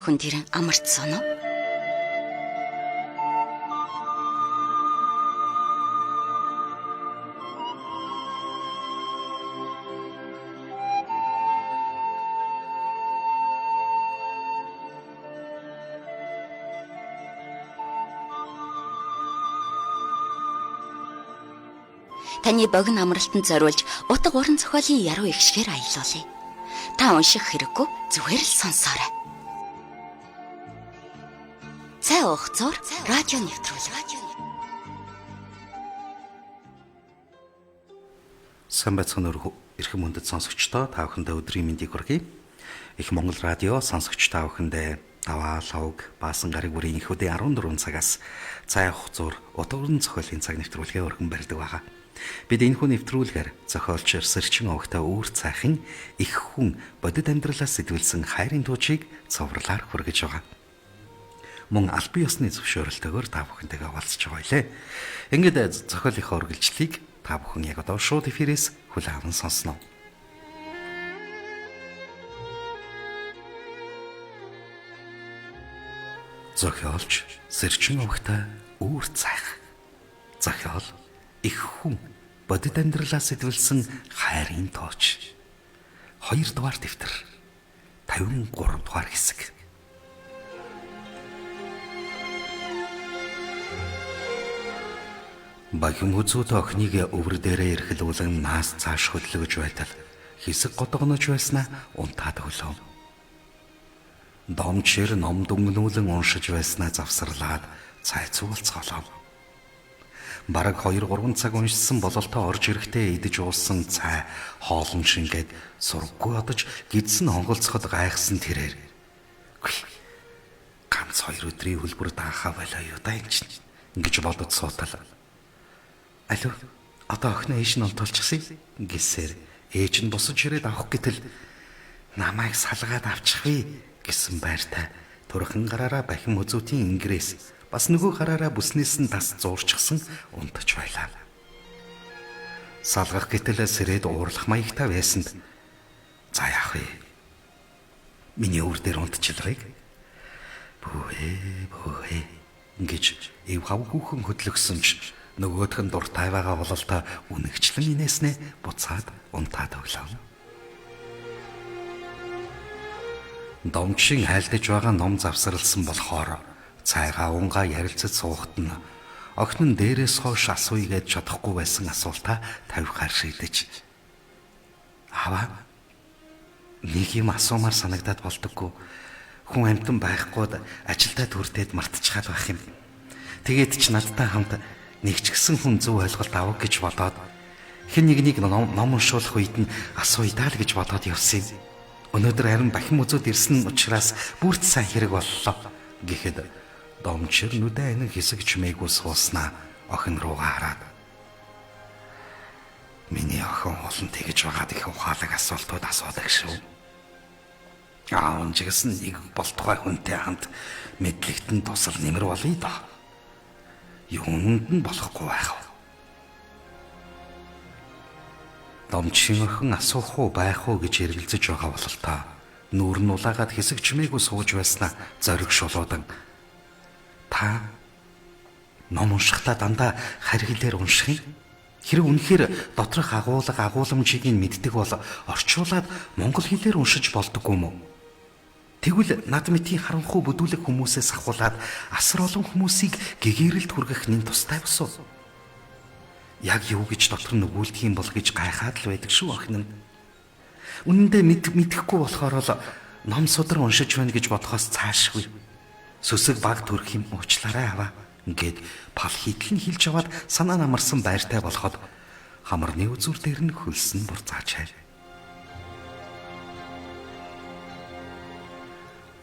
Хүн тэрэн амарцсан уу? Таны богино амралтанд зориулж утга уран зохиолын яруу ихшгээр аялуулъя. Та унших хэрэггүй, зүгээр л сонсоорой. Цай уух зур радио нэвтрүүлэг. Сайн байцгаана уу эрхэм хүндэт сонсогчдоо, та бүхэндээ өдрийн мэндийг хүргэе. Их Монгол радио сонсогч та бүхэндээ даваа лавг баасан гараг бүрийн их үдийн 14 цагаас цай уух зур утга уран зохиолын цаг нэвтрүүлгээ өргөн барьдаг байгаа. Бид энэхүү нэвтрүүлгээр зохиолч Сэрчин Овогтой үүр цайхын их хүн бодит амьдралаас сэтгүүлсэн хайрын туучийг цовруулаар хүргэж байгаа. Мөн албан ёсны зөвшөөрөлтөөр та бүхэнтэйгээ уулзч байгаа илээ. Ингээд зохиолынхоо үргэлжлэлийг та бүхэн яг одоо шууд эфирээс хүлээн аван сонсноо. Зохиолч Сэрчин Овогтой үүр цайх. Зохиол их хүн бодит амьдралаас сэтгүүлсэн хайрын тууч. 2 дугаар дэвтэр 53 дугаар хэсэг. Багим үзүүд охиныг өвөр дээрээ эрхлүүлэн наас цааш хөдлөж байтал хэсэг годгонож байснаа унтаад өглөө. Домчир ном дүнгнүүлэн уншиж байснаа завсарлаад цайцуулцголоо. Бараг 2-3 цаг уншсан бололтоо орж ирэхдээ идэж уусан цай хоолн шингээд сурггүй одож гидсэн хонголцоход гайхсан тэрээр. Ганц 2 өдрийн хөлбөр даахаа байлаа юу да энэ чинь ингэж бодод суутал. Алуу одоо охин ээж нь онтолчихсан гэсээр ээж нь босож ирээд авах гэтэл намайг салгаад авчихвээ гэсэн байртай турхан гараараа бахим үзүүтийн ингрээс бас нөгөө гараараа бүснээс нь тас зуурчсан унтаж байлаа. Салгах гэтэл сэрээд уурлах маягтай байсанд за яах вэ? Миний өвөр дээр унтчихларыг бүүе ингэж ив хав хүүхэн хөдлөгсөн ч нөгөөх нь дуртай байгаа бололтой үнэгчлэн инээснэ буцаад унтаад өглөө. Домчин хайлдаж байгаа ном завсарлсан болохоор цайгаа унгаа ярилцаж суухт нь охин нь дээрээс хойш асууя гэж чадахгүй байсан асуултаа тавихаар шийдэж. Аваа нэг юм асуумаар санагдаад болдоггүй. Хүн амтан байхгүйд ажилдаа төрдөөд мартчихад байх юм. Тэгээд ч надтай хамт нэг ч гэсэн хүн зөв ойлголт авах гэж бодоод хэн нэгнийг ном уншуулах үед нь асууя даа л гэж бодоод явсан юм. Өнөөдөр харин бахим үзүүд ирсэн учраас бүрт сайн хэрэг боллоо гэхэд домчир нүдэ анин хэсэг чимээгүй сууснаа охин руугаа хараад. Миний охин олон тэгж байгаад их ухаалаг асуултууд асуудаг шүү. Унжигсэн нэг болтугай хүнтэй хамт мэдлэгтэн тусал нэмэр болъё доо. Юунд нь болохгүй байх вэ? Домчин охин асуух уу байх уу гэж эргэлзэж байгаа бололтой нүүр нь улаагаад хэсэг чимээгүй сууж байснаа зориг шулуудан та ном уншихтаа дандаа харь хэлээр унших юм. Хэрэг үнэхээр доторх агуулмжийг нь мэддэг бол орчуулад монгол хэлээр уншиж болдоггүй мүү? Тэгвэл над мэтийн харанхуй бүдүүлэг хүмүүсээс ахуулаад асар олон хүмүүсийг гэгээрэлд хүргэх нэн тустай босоо. Яг юу гэж дотор нүгүүлдэг юм бол гэж гайхаад л байдаг шүү охин нь. Үнэндээ мэдэхгүй болохоор л ном судар уншиж байна гэж бодохоос цаашгүй. Сүсэг баг төрөх юм уучлаарай аваа ингээд пал хитлэн хилж аваад санаа намарсан байртай болоход хамарны үзүр дээр нь хөлсөн бурцаачаа.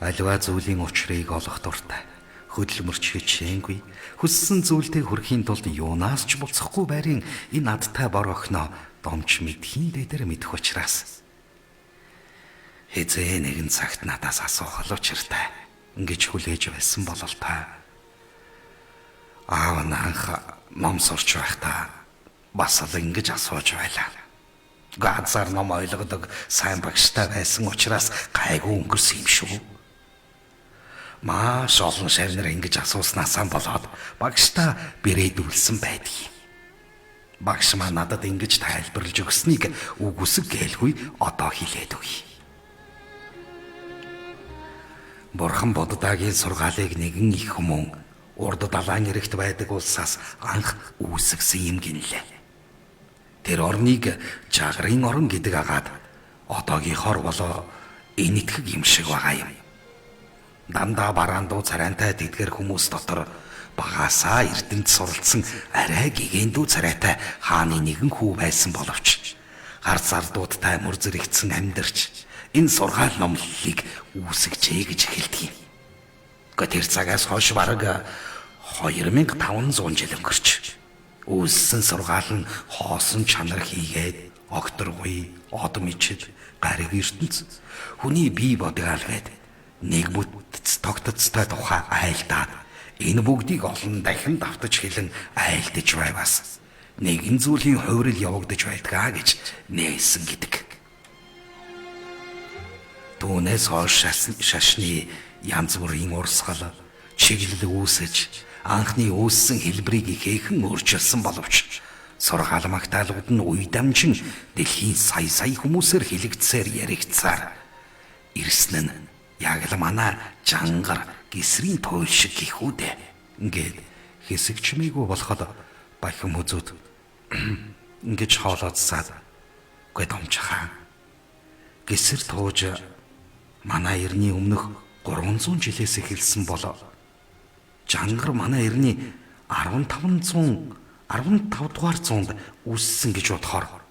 Аливаа зүйлийн учрыг олох дуртай. Хөдөлмөрч хичээнгүй. Хүссэн зүйлдээ хүрэхийн тулд юунаас ч буцахгүй байрын энэ надтай бор охиноо домч мэдхийн дээр мэдэх учраас хэзээ нэгэн цагт надаас асуух учиртай ингэж хүлээж байсан бололтой. Аав наанх ном сурч байхдаа бас л ингэж асууж байлаа. Ганцаар ном ойлгодог сайн багштай байсан учраас гайгүй өнгөрсөн юм шүү. Маш олон шавнар ингэж асууснасаа болоод багштай бэрээдүүлсэн байдгийг. Багш маа надад ингэж тайлбарлаж өгснийг үг үсэг гэлгүй одоо хэлээд өгье. Бурхан Буддагийн сургаалыг нэгэн их хүмүүн урд далайн эрэгт байдаг улсаас анх үүсгэсэн юм гинлээ. Тэр орныг жагрын орон гэдэг агаад одоогийнхоор болоо энэтхэг юм шиг байгаа юм. Дандаа бараандуу царайнтай тэдгэр хүмүүс дотор багасаа эрдэнэт суралцсан арай гэгэндүү царайтай хааны нэгэн хүү байсан боловч гар зардуудтай мөр зэрэгцэн амьдарч энэ сургаал номлолыг үүсгэжээ гэж хэлдэг юм. Тэр цагаас хойш бараг 2500 жил өнгөрч үүссэн сургаал нь хоосон чанар хийгээд огторгүй, од мичид, гариг ертөнц хүний бие бодгаал гээд нэг бүтц тогтцтой тухай айлдаад энэ бүгдийг олон дахин давтаж хэлэн айлдаж байвас нэгэн зүйлийн хувирал явагдаж байдгаа гэж нээсэн гэдэг. Түүнээс хойш шашны янз бүрийн урсгал, чиглэл үүсэж анхны үүссэн хэлбэрийг ихээхэн өөрчилсөн боловч сургаал магтаалууд нь үе дамжин дэлхийн сая хүмүүсээр хэлэгдсээр яригдсаар ирсэн нь яг л манай жангар гисрийн туйл шиг гих үдэ. Ингээд хэсэг чимээгүй болоход бахим хүзүүд ингэж хоолоодсаад годомчхаа. Гисэр тууж манай эртний өмнөх 300 жилээс эхэлсэн болоо. Жангар манай эртний 15 дугаар зуунд үүссэн гэж бодохоор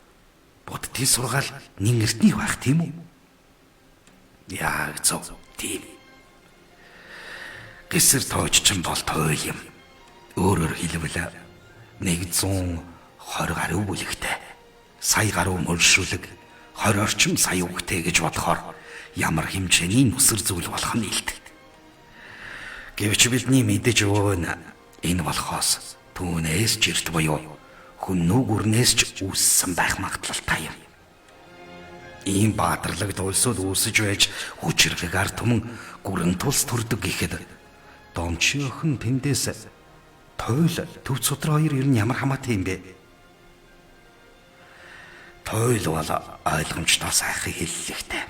Буддийн сургаал нин эртний байх тийм үү? Яг зөв тийм. Гисэр тууж ч бол туйл юм. Өөрөөр хэлбэл 120 гаруй бүлэгтэй, сая гаруй мөршүүлэг, 20 орчим сая үгтэй гэж бодохоор ямар хэмжээний нүсэр зүйл болох нь илт. Гэвч бидний мэдэж өвөн энэ болохоос түүнээс жирт буюу хүн нүгүрнээс ч үүссэн байх магадлалтай юм. Ийм баатарлаг дулсууд үүсэж байж хүчрэг ард түмэн гүрэн тулс төрдөг гэхэд Домчийн охин тэндээс туйл төв судраа хоёр ер нь ямар хамаатай юм бэ? Туйл бол ойлгомжтой сайхан хэллэгтэй.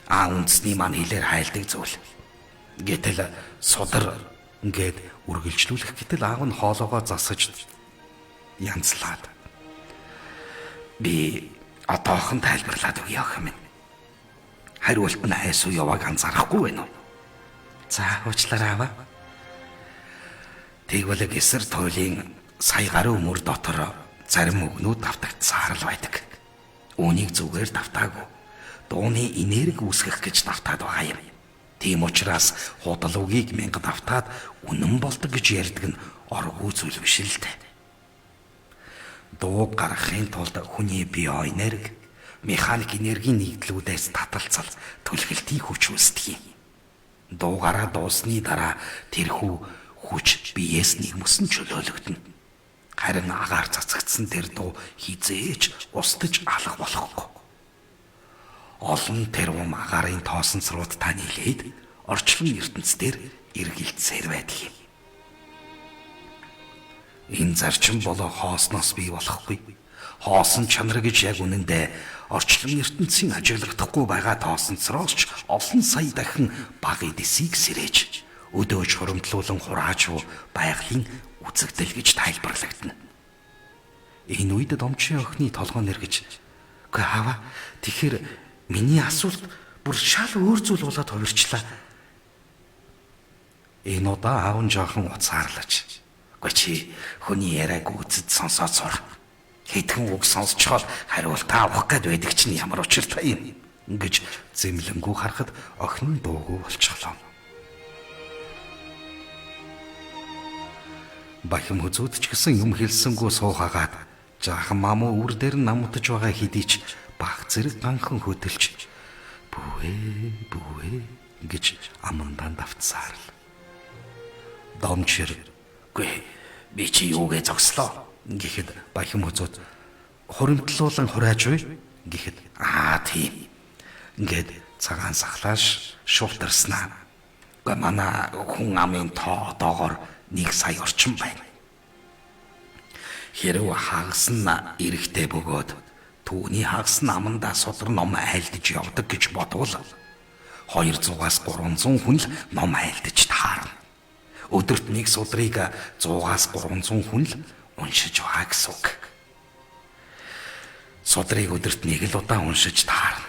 Үндэсний маань хэлээр хайлдаг зүйл. Гэтэл судар ингээд үргэлжлүүлэх гэтэл аав нь хоолоогоо засаж янзлаад. Би одоохон тайлбарлаад өгье охин минь. Хариулт нь хайсуу явааг анзаарахгүй байна уу? За уучлаарай аваа. Тэгвэл гисэр туйлын сая гаруй мөр дотор зарим өгнүүд давтагдсаар л байдаг. Үүнийг зүгээр давтаагүй. Дууны энерги үүсгэх гэж давтаад байгаа юм. Тийм учраас худал үгийг 1000 давтаад үнэн болдог гэж ярьдаг нь оргүй зүйл биш л дээ. Дуу гаргахын тулд хүний бие энерги, механик энергийн нэгдлүүдээс таталцал түлхэлтийн хүч үүсдэг юм. Дуугараа дуусны дараа тэрхүү хүч биеэс нэгмөсөн чөлөөлөгдөнө. Харин агаар цацагдсан тэр дуу хизээч устж алах болохгүй. Олон тэрвэм агарын тоосонцрууд танилээд орчлон ертөнцийн эргэлцээр байдаг юм. Энэ зарчим болоо хоосноос бий болохгүй. Хоосон чанар гэж яг үнэндээ орчлон ертөнцийн ажиглагдахгүй байгаа тоосонцроос ч олон сая дахин бага эдисийг сэрээж өдөөж хуримтлуулан хурааж байгалийн үзэгдэл гэж тайлбарлагдана. Энэ үед Домчийн охины толгой нэргэж "Гэ хава тэгэхээр миний асуулт бүр шал өөр зүйл болоод хувирчлаа." Энэ удаа аав нь жоохон уцаарлаж "Гэ чи хүний яриаг үзэд сонсоод сур. Хэдхэн үг сонсчоод хариултаа авах гээд байдаг чинь ямар учиртай юм" гэж зэмлэнгүү харахад охин нь дуугүй болчихлоо. Бахим хүзүүд ч гэсэн юм хэлсэнгүү суухагаад жаахан мамуу үр дээр намтаж байгаа хэдий ч баг зэрэг ганхан хөдөлж бүүе гэж амандаа давтсаар л. Домчир "Гүй би чи юугээ зогслоо" гэхэд бахим хүзүүд "Хуримтлуулан хурааж буй" гэхэд "Аа тийм" ингээд цагаан сахлааш шуутарснаа. Гэ манай хүн амын тоо доогоор 1 сая орчим байна. Хэрв хагас нь эрэхтэй бөгөөд түүний хагас нь амандаа судар ном айлдаж явдаг гэж бодвол 200-аас 300 хүн л ном айлдаж таарна. Өдөрт нэг судрыг 100-аас 300 хүн л уншиж байгаа гэсэн үг. Судрыг өдөрт нэг л удаа уншиж таарна.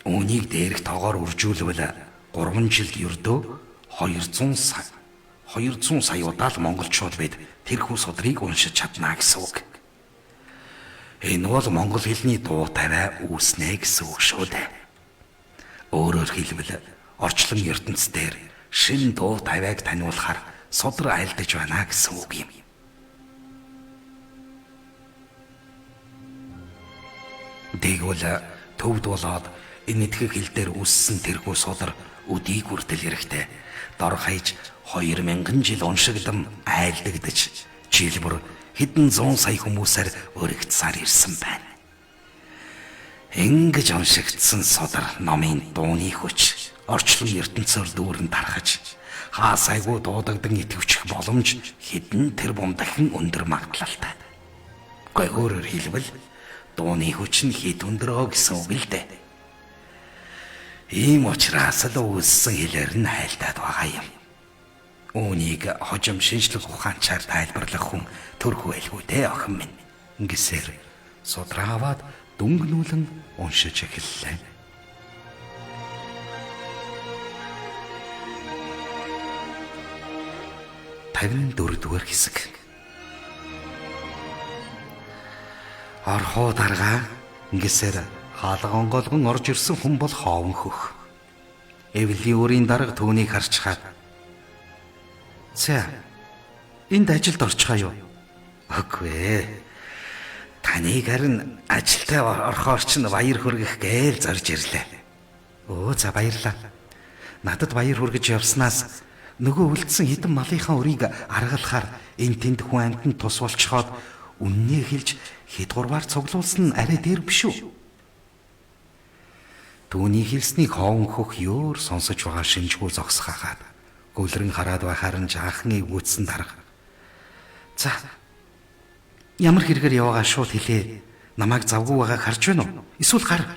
Үүнийг дээрх тоогоор үржүүлвэл 3 жилд ердөө 200 сая удаа л монголчууд бид тэрхүү судрыг уншиж чадна гэсэн үг. Энэ бол монгол хэлний дуу тавиа үүснэ гэсэн үг шүү дээ. Өөрөөр хэлбэл орчлон ертөнц дээр шин дуу тавиаг таниулахаар судар айлдаж байна гэсэн үг юм. Тэгвэл төвд болоод энэ нэтгэх хил дээр үүссэн тэрхүү судар өдийг хүртэл эрэхтэй дор хаяж 2000 жил уншигдсан айлдагдаж жилбэр хэдэн 100 сая хүмүүсээр өргөцсаар ирсэн байна. Ингэж уншигдсан судар номын дууны хүч орчлон ертөнцөөр дүүрэн тархаж хаасайгүй дуудагдан итгэвчих боломж хэдэн тэрбум дахин өндөр магадлалтай. Гэхдээ өөрөөр хэлбэл дууны хүч нь хэд өндөрөө гэсэн үг л дээ. Ийм учраас л үүссэн хэлээр нь хайлтаад байгаа юм. Үүнийг хожим шинжлэх ухаанчаар тайлбарлах хүн төрхөө байлгүй дээ охин минь. Ингэсээр судраа аваад дүнгнүүлэн уншиж эхэллээ. Тавин дөрөвдүгээр хэсэг. Орхоо дарга ингэсээр хаалга онголгон орж ирсэн хүн бол хоовн хөх. Эвлийн өрийн дарга түүнийг харж хаад "За, энд ажилд орчихаа юу?" "Үгүй. Таныг харин ажилдаа орохоор ч баяр хүргэх гээл зорж ирлээ." "Өө за баярлаа. Надад баяр хүргэж явснаас нөгөө үлдсэн хэдэн малынхаа өрийг аргалахаар энэ тэнд хүн амьтанд тус болчихоод үннээ хэлж хэд гурваар цуглуулсан нь арай дээр биш үү?" Түүний хэлснийг хоовн хөх ёор сонсож байгаа шинжгүй зогсхахаад гүлрэн хараад байхаар нь жаахан эвгүүцсэн дарга "За, ямар хэрэгээр яваагаа шууд хэлээ. Намайг завгүй байгааг харж байна уу? Эсвэл гар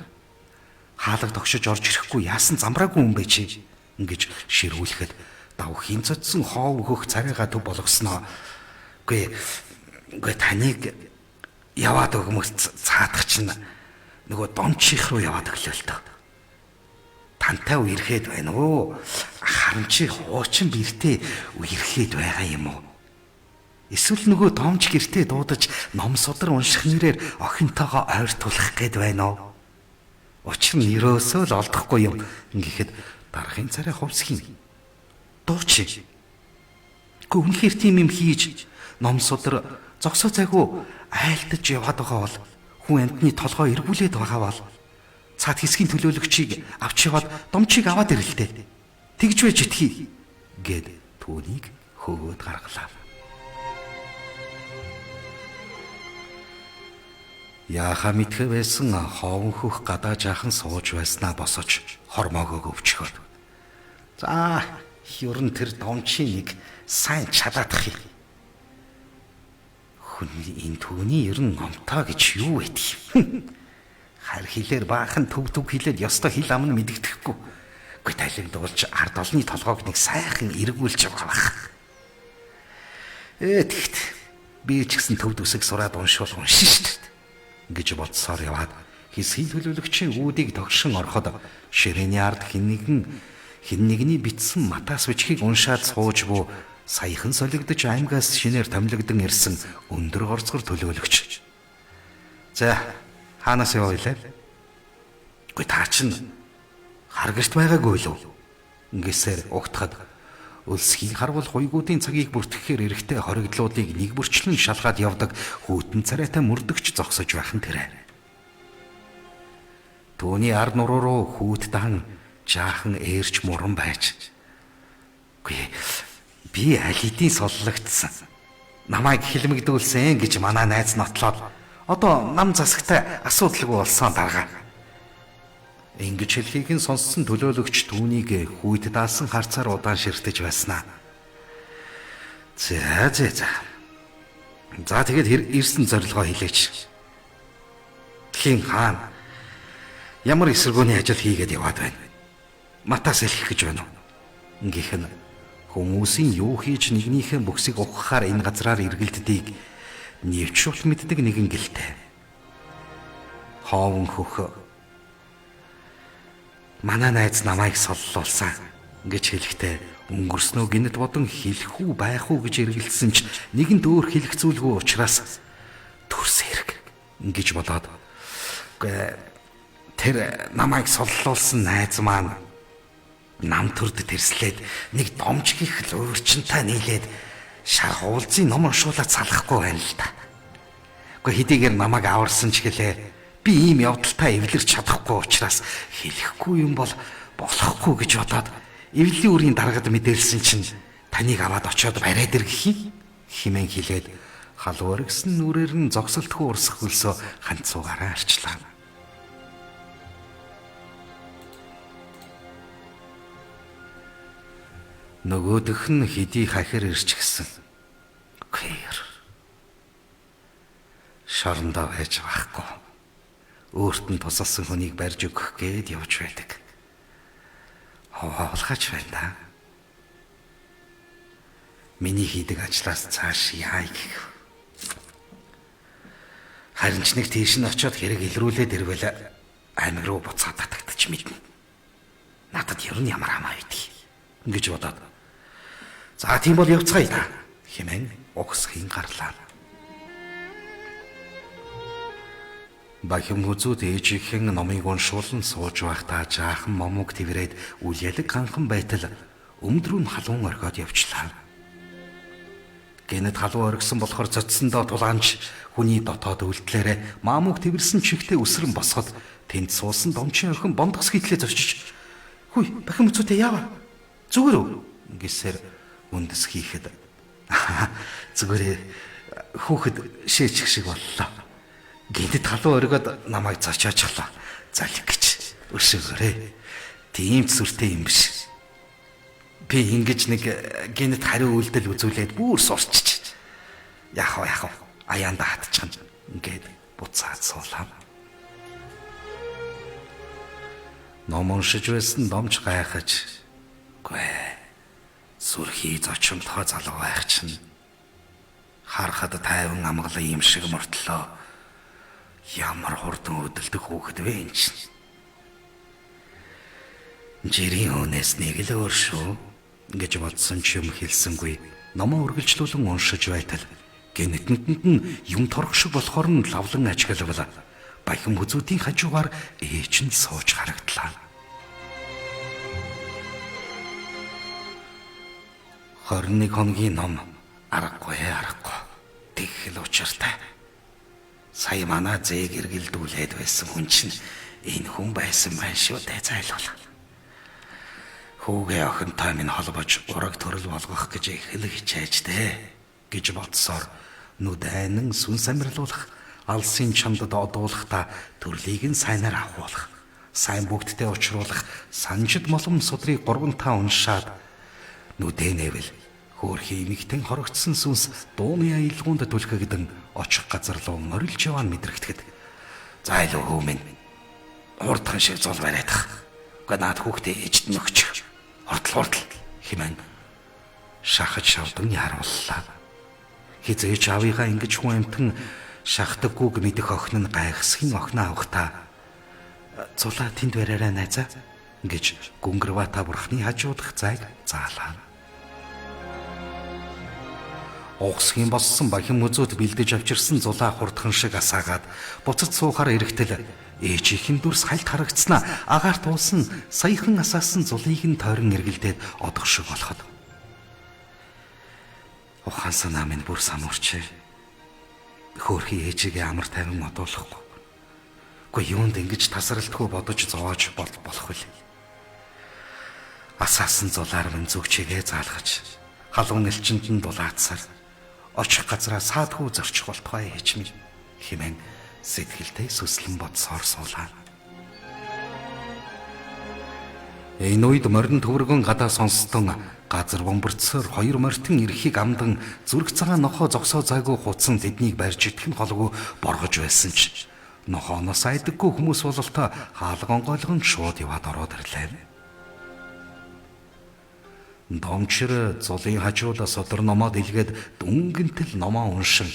хаалга тогшиж орж ирэхгүй яасан замбраагүй юм бэ чи?" Ингэж ширүүлэхэд давхин цодсон хоов хөх царайгаа төв болгосноо. Үгүй таныг яваад өгмөс цаадах чинь нөгөө домчих руу яваад өглөө л дөө. Тантай үерхэд байна уу? Харин чи хуучин бэртээ үерхэд байгаа юм уу? Эсвэл нөгөө домч гэртээ дуудаж ном судар унших нэрээр охинтойгоо ойртуулах гээд байна уу? Учир нь ерөөсөө л олдохгүй юм. Ингэхэд дарахын царай хувсхийн. Дууч. Үнэхээр тийм юм хийж ном судар зогсоо цайгүй айлтаж яваад байгаа бол хүн амьтны толгой эргүүлээд байгаа бол цаад хэсгийн төлөөлөгчийг авч яваад домчийг аваад ирэлтэй. Тэгж байж итгий гэд түүнийг хөөгөөд гаргалаа. Яаха мэдхэ байсан хоовн хөх гадаа жаахан сууж байснаа босож хормоогоо өвчгөөд. "За, ер нь тэр домчийн нэг сайн чадаадах юм. Энэ түүний ер нь номтоо гэж юу байдгийг. Хар хилээр баахан төв хилээд ёстой хил ам нь мэддэхгүй. Гүй тайлэг дуулж ард олны толгойг нэг сайхан эргүүлж байгаа бах. Тэгт би ч гэсэн төв үсэг сураад уншвал уншин шүү дээ" гэж бодсоор яваад хэсгийн төлөөлөгчийн үүдийг тогшин ороход ширээний ард хин нэгний битсэн матаас бичгийг уншаад сууж буу саяхан солигдож аймгаас шинээр томилогдсон ирсэн өндөр горцгор төлөөлөгч. "За, хаанаас яваа вэ?" "Гүй та чинь харагт байгаагүй л үү?" Ингэсээр угтахад өлсгийн харвал хуйгуудын цагийг бүртгэхээр эрэхтэй хоригдлуудыг нэг бүрчлэн шалгаад явдаг хүйтэн царайтай мөрдөгч зогсож байх нь тэрэ. Түүний ард нуруу руу хүүт дан жаахан ээрч муран байж "Би аль хэдийн соллогдсон. Намайг хилмигдүүлсэн гэж манай найз нотлоод одоо нам засагтай асуудалгүй болсон дарга. Ингэж хэлхийг нь сонссон төлөөлөгч түүнийг хүйд даасан харцаар удаан ширтэж байснаа. За. За тэгээд ирсэн зорилгоо хэлээч. Тхийн хаан ямар эсэргүүний ажил хийгээд яваад байна? Матаас хэлэх гэж байна уу? Ингэх нь хүмүүсийн юу хийж нэгнийхээ бүксийг ухахаар энэ газраар эргэлддгийг нэвч шулт мэддэг нэгэн гэлтэй. Хоовн хөх манай найз намайг соллуулсан гэж хэлэхдээ өнгөрснөө гинэт бодон хэлэх үү байх уу гэж эргэлдсэн ч нэгэнд өөр хэлэх зүйлгүй учраас төрс хэрэг ингэж болоод тэр намайг соллуулсан найз маань нам төрд тэрслээд нэг домж гих луурчинтай нийлээд шар хуулзын ном уншуулаад салахгүй байна л да. Гэхдээ хэдийгээр намайг аварсан ч гэлээ би ийм явдалтай эвлэрч чадахгүй учраас хэлэхгүй юм бол болохгүй гэж бодоод эвлэлийн үрийн даргад мэдээлсэн чинь таныг аваад очиод бариад иргэх хэмээн хэлээд халуур гэсэн нүрээр нь зогсолтгүй урсах хөлсөө ханцуугаараа арчлаа. Нөгөөх нь хэдий хахир ирч гисэн. Гэр. Шорондоо байж байхгүй. Өөрт нь тусалсан хүнийг барьж өгөх гээд явж байдаг. Ховоолгаач байна да. Миний хийдэг ажлаас цааш яа гэх. Харин ч нэг тийш нь очиод хэрэг илрүүлээд ирвэл амиг руу буцаад татагдчих мэднэ. Надад ер нь ямар хамаа байдгийг ингэж бодоод. За тийм бол явцгаая да хэмээн угсхийн гарлаа. Бахим хүзүүд ээжийнхэн номыг уншуулан сууж байхдаа жаахан момог тэрвэрэд үл ялэг ганхан байтал өмдрүүн халуун орхиод явчлаа. Гэнэт халуун оргисон болохоор цоцсондоо тулгаанч хүний дотоод үлдлээрээ маамууг тэрвэрсэн чихтэй өсрөн босгод тэнд суусан домчин охин бондгос хитлээ зорчиж "Хүй, бахим хүзүүдээ яаваа? Зүгээр үү?" гэсээр үндэс хийхэд "Зүгээр хүүхэд шээчих шиг боллоо. Гэнэт халуун оргиод намайг зочоочлоо. Залих гэж өшөөгөөрэй. Тийм зүртэй юм биш. Би ингэж нэг гэнэт хариу үйлдэл үзүүлээд бүр сурчиж. Яах вэ? Аяанда хатчихна." ингээд буцаад суулаа. Ном уншиж байсан домч гайхаж "Гүй. Сүрхий зочимтгой залуу байх чинь харахад тайван амгалан юм шиг мөртлөө. Ямар хурдан өдөлдөх хүүхэд вэ энэ чинь. Жирийн өнөөс нэг л өөр шүү" гэж бодсон ч юм хэлсэнгүй. Номоо үргэлжлүүлэн уншиж байтал гэнэтэнд нь юм торох шиг болохоор нь лавлан ажиглавал бахим хүзүүдийн хажуугаар ээж нь сууж харагдлаа. 21 хоногийн ном аргагүй. Тэгхэл учиртай. Сая манай зээг эргэлдүүлээд байсан хүн чинь энэ хүн байсан байх шүү дээ зайлуул. Хүүгээ охинтой минь холбож ураг төрөл болгох гэж их л хичээж дээ гэж бодсоор нүдэнэн сүнс амьрлуулах, алсын чамдад одуулахдаа төрлийг нь сайнаар авахуулах, сайн бүгдтэй учруулах санжид молом судрыг 3-5 уншаад нүдэнэвэл хөөрхий эмэгтэн хорогдсон сүнс дууны аялгуунд түлхэгдэн очих газар руу морилж яваа мэдрэгдэхэд "Зайлуу хүү минь хурдхан шиг зул барайдах. Гэхдээ наад хүүхдээ ээжд нөхч. Хурдл хэмээн шахаж шавдан ярууллаа. Хизээч авийнхаа ингэж хүн амтан шахдаггүйг мэдэх охин нь гайхсхийн охиноо авахтаа "Зулаа тэнд бариараа найзаа" гэж гүнгэрвата бурхны хажуудах зайг заалаа. Угсхийн болсон бахим үзүүд бэлдэж авчирсан зулаа хурдхан шиг асаагаад буцаж суухаар эрэхтэл ээжийнхэн дүрс хальт харагдснаа агаарт уусан саяхан асаасан зулыг нь тойрон эргэлдээд одох шиг болоход ухаан санаа минь бүр самуурчээ. Хөөрхий ээжигээ амар тайван одуулахгүй. Гэхдээ юунд ингэж тасралтгүй бодож зоож болох вэ? Асаасан зулаар минь зүгчээгээ заалгаж халуун элчинд нь дулаацсаар очих газраа саадгүй зорчих болтугай ээж минь хэмээн сэтгэлдээ сүслэн бодсоор суулаа. Энэ үед морин төвөргөн гадаа сонстон газар бомборцоор хоёр морьтон эрхийг амдан зүрх цагаан нохоо зогсоо зайгүй хутсан тэднийг барьж идэх нь холгүй боргож байсан ч нохооноос айдаггүй хүмүүс бололтой хаалга онгойлгон шууд яваад ороод ирлээ. Домчир зулын хажуудаа содор номоо дэлгээд дүнгэнтэл номоо уншин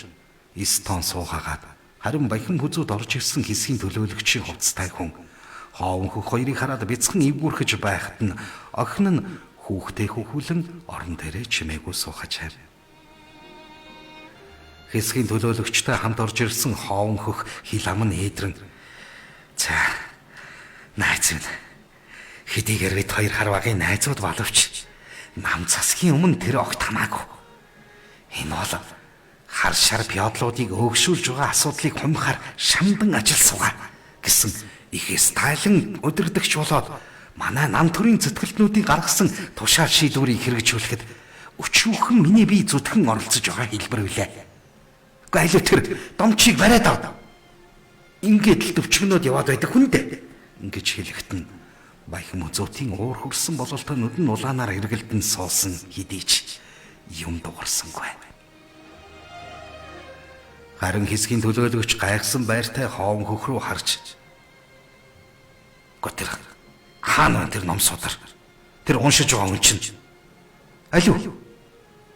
9 тон суугаагаад харин баян хүзүүд орж ирсэн хэсгийн төлөөлөгчийн хувцастай хүн хоовн хөх хоёрыг хараад бяцхан эвгүрхэж байхад нь охин нь хүүхдээ хөхүүлэн орон дээрээ чимээгүй суухаж хайв. Хэсгийн төлөөлөгчтэй хамт орж ирсэн хоовн хөх хил ам нь ээдрэн за найз минь хэдийгээр бид хоёр харвагийн найзууд боловч нам засгийн өмнө тэр огт хамаагүй. Энэ бол хар шар пиодлуудыг өөгшүүлж байгаа асуудлыг хумхаар шамдан ажилсуугаа гэсэн их стайлан өдөрдөгч болоод манай нам төрийн зүтгэлтнүүдийг гаргасан тушаал шийдвэрийг хэрэгжүүлэхэд өчүүхэн миний бие зүтгэн оролцож байгаа хэлбэр үлээ. Гэхдээ аль тэр домчийг бариад ав. Ингээд л төвчгнүүд яваад байдаг хүн дээ. Ингэж хэлэхэд нь баян мөзөтийн уур хөрсөн бололтой нүдэн улаанаар эргэлдэн суусан хэдий ч юм дуурсангүй. Харин хэсгийн төлөөлөгч гайхсан байртай хоовн хөх рүү харж "Готэр хаана тэр ном судар? Тэр уншиж байгаа хүн чинь аль юу?"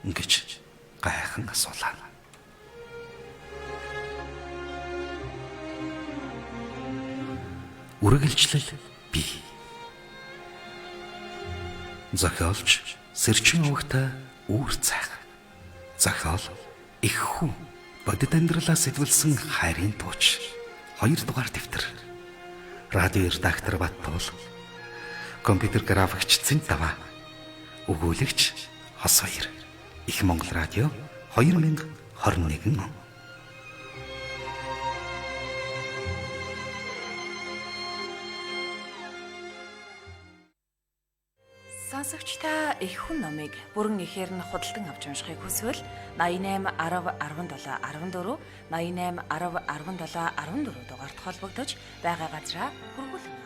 ингэж гайхан асуулаа. Үргэлжлэл бий. Зохиолч Сэрчин овогтой үүр цайх. Зохиол их хүн бодит амьдралаа сэтвэлсэн хайрын тууч. 2 дугаар дэвтэр. Радио редактор Баттуул. Компьютер графикч Цэнтава. Өгүүлэгч Хос 2. Их Монгол радио 2021 он. Сонсогчдаа их хүн номыг бүрэн ихээр нь худалдан авч уншихыг хүсвэл 88 10 17 14 88 10 17 14 дугаард холбогдож байгаа газраа хүргүүлэн